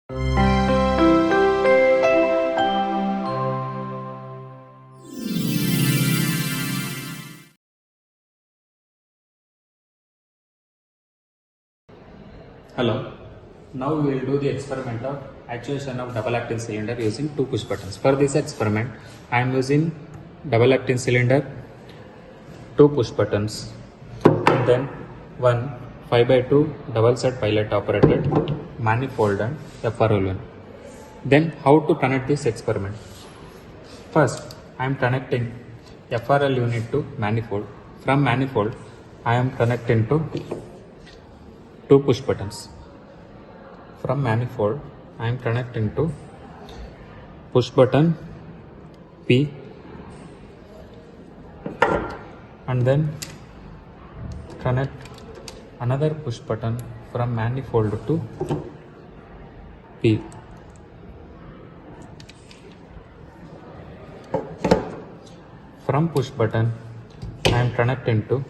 Hello. Now we will do the experiment of actuation of double acting cylinder using two push buttons. For this experiment, I am using double acting cylinder, two push buttons, and then one 5x2 double set pilot operated manifold and FRL. Then how to connect this experiment? First, I am connecting FRL unit to manifold. From manifold, I am connecting to two push buttons. From manifold, I am connecting to push button P, and then connect another push button from manifold to P. From push button, I am connecting to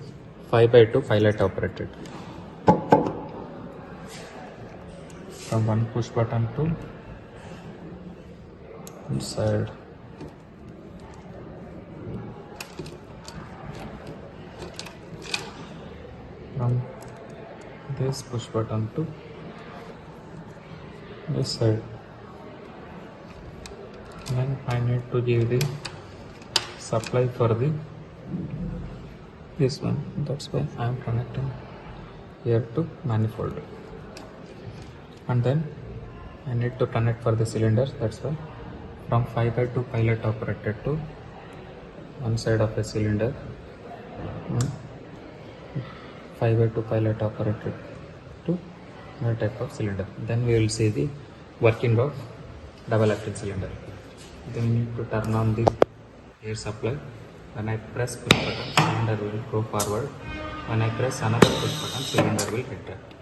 5x2 pilot operated. From one push button to inside. From this push button to this side. Then I need to give the supply for the this one. That's why I am connecting here to manifold. And then I need to connect for the cylinders. That's why from 5x2 pilot operated to one side of the cylinder, 5x2 pilot operated to another type of cylinder. Then we will see the working of double acting cylinder. Then we need to turn on the air supply. When I press push button, cylinder will go forward. When I press another push button, cylinder will retract.